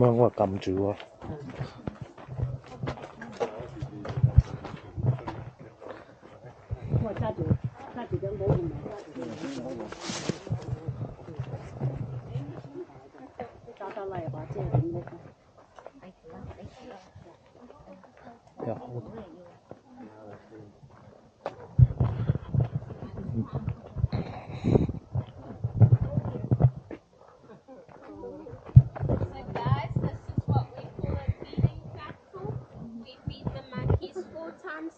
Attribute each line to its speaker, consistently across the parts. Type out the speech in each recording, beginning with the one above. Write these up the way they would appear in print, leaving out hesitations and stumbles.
Speaker 1: 樣我撳住喎。
Speaker 2: 我揸住張保護唔係揸得嚟把遮點咧？
Speaker 1: 又好。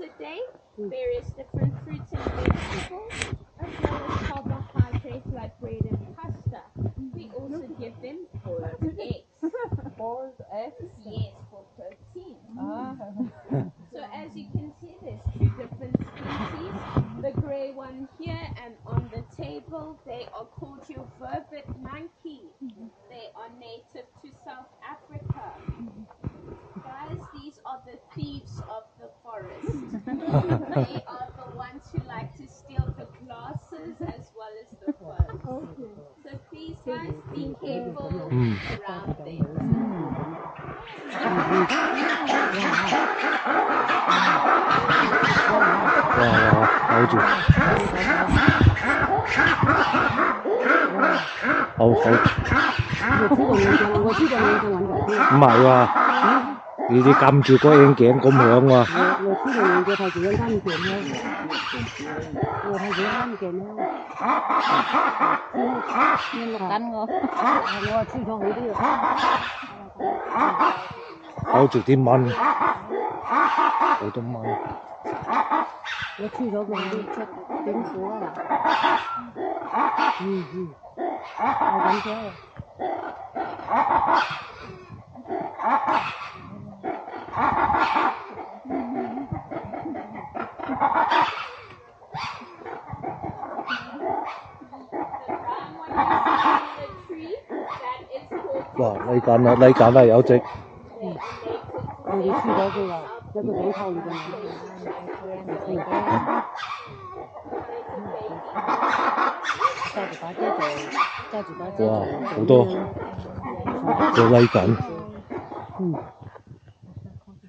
Speaker 3: A day, various different fruits and vegetables, as well as carbohydrates like bread and pasta. We also give them boiled eggs.
Speaker 4: Boiled eggs?
Speaker 3: Yes, for protein. So as you can see, there's two different species. The grey one here and on the table, they are called your vervet monkey. They are native to South Africa. Guys, these are the thieves of the forest. They are the ones who like to steal the glasses as well as the furs. So please, guys, be careful around them.
Speaker 1: 哇！好住，好。唔係喎，你撳住個眼鏡咁響喎。
Speaker 2: 我知道你嘅睇住個眼鏡咧，我睇住個眼鏡咧，落緊我，我話吹咗好啲啊。
Speaker 1: 好住啲蚊，好多蚊。
Speaker 2: 我吹咗佢啲出點火啊！係咁啫。
Speaker 1: 哇！呢間啦，呢間啦有隻。
Speaker 2: 我哋吹咗佢啦，一個頂頭嚟㗎。揸住把遮就揸住把遮。
Speaker 1: 哇！好多，就呢緊。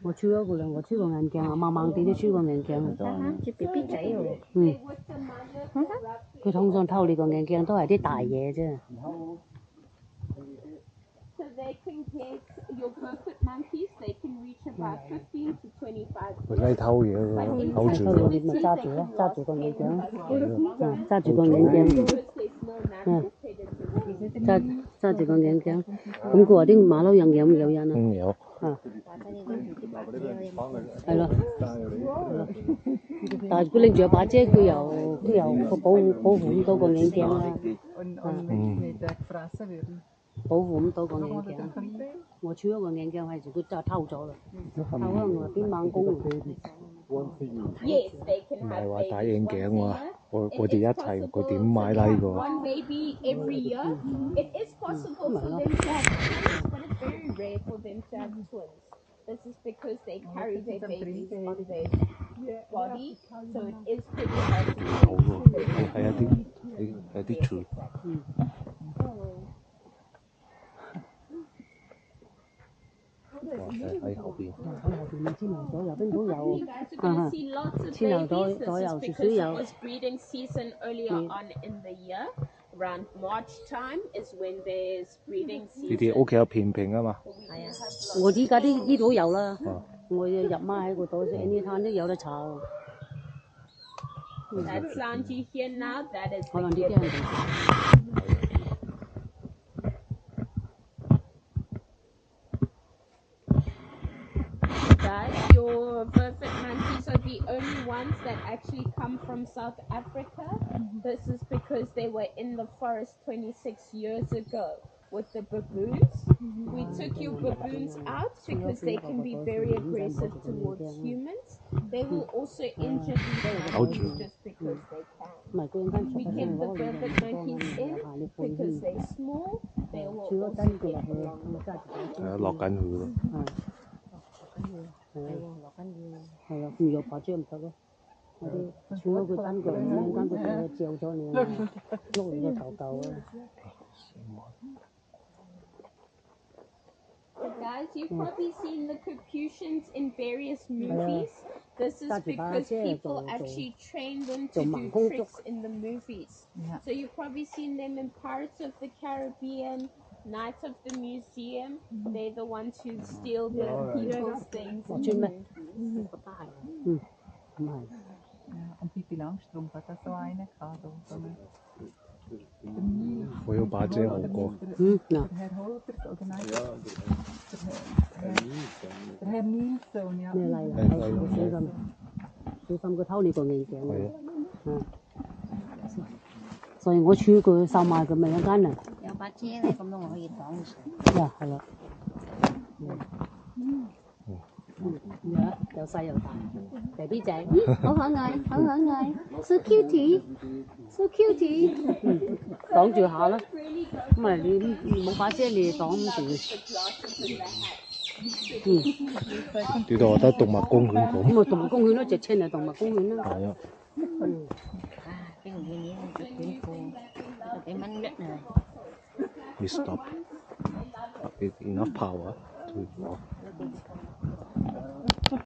Speaker 2: 我吹咗佢啦，我吹個眼鏡啊，盲盲地都吹個眼鏡。
Speaker 4: 似 BB 仔喎。
Speaker 2: 佢通常偷你個眼鏡都係啲大嘢啫。
Speaker 3: So they can get your perfect monkeys. They can reach about 15 to 25.
Speaker 1: 佢喺偷嘢喎，偷住喎。
Speaker 2: 你咪揸住咯，揸住個眼鏡，揸住個眼鏡，揸住個眼鏡。咁佢話啲馬騮人有唔有人啊？
Speaker 1: 有。
Speaker 2: 係咯。但係佢拎住把遮，佢又個保護唔到個眼鏡啦。保護唔到個眼鏡，我吹咗個眼鏡係佢就偷咗啦，偷咗我邊猛公嚟。
Speaker 3: Yes, they can
Speaker 1: 唔
Speaker 3: have
Speaker 1: 係話
Speaker 3: babies
Speaker 1: 戴眼鏡
Speaker 3: once
Speaker 1: 喎，a
Speaker 3: year.
Speaker 1: 我哋一齊佢點買呢個？
Speaker 3: One baby every year. It is possible for them to have twins, but it's very rare for them to have twins. This is because they carry their babies on their body, so it is pretty hard to
Speaker 1: 好喎，係一啲柱。喺後邊。
Speaker 2: 千流左右邊都有。
Speaker 3: You guys are going to see lots of babies. This is because it was breeding season earlier on in the year. Around March time is when there's breeding
Speaker 1: 你哋
Speaker 3: season.
Speaker 1: 屋企有片片啊嘛？
Speaker 2: 我依家呢度有啦，我入媽喺個度，anytime 都有得炒。
Speaker 3: That sound you hear now, that is
Speaker 2: 可能
Speaker 3: the
Speaker 2: 啲人
Speaker 3: Guys, your perfect monkeys are the only ones that actually come from South Africa. This is because they were in the forest 26 years ago with the baboons. We took your baboons out because they can be very aggressive towards humans. They will also injure these monkeys just because they can. We kept the perfect monkeys in because they're small. They will also get along.
Speaker 1: 落緊雨咯。
Speaker 2: 係啊，唔入把遮唔得咯。嗰啲除咗佢單腳，單腳佢照咗你，碌你個頭啊！
Speaker 3: guys, you've probably seen the Capuchins in various movies. This is because people actually train them to do tricks in the movies.
Speaker 4: Yeah.
Speaker 3: So you've probably seen them in Pirates of the Caribbean, Knights of the Museum. They're the ones who steal the people's things.
Speaker 2: Bỏ chân mày. Có tài. Mày.
Speaker 4: Ja, und Pippi Langstrumpf hat auch so einen gehabt. Da, so einen.
Speaker 1: 我有把这好过。
Speaker 2: Nè.
Speaker 4: Der Herr Holgers, oder nein? Der Herr Nilsson, ja.
Speaker 2: Nè lại lại. Tôi xem. Tôi xem cái thau này còn nhìn kìa.
Speaker 1: 係啊，
Speaker 2: 所以我儲佢收埋佢咪一間啊。
Speaker 5: 有把遮咧，咁都我可以擋住。
Speaker 2: 呀，係啦。有細有大，BB仔，好可愛，好可愛，so cute，so cute，擋住下啦，咁咪你冇把遮你擋唔住，
Speaker 1: 呢度我覺得動物公園咁。
Speaker 2: 咁咪動物公園咯，直情係動物公園啦，
Speaker 1: 係啊，
Speaker 5: 啊，cái người này rất quyến rũ, cái mắt rất là
Speaker 1: we stop. Enough power to walk.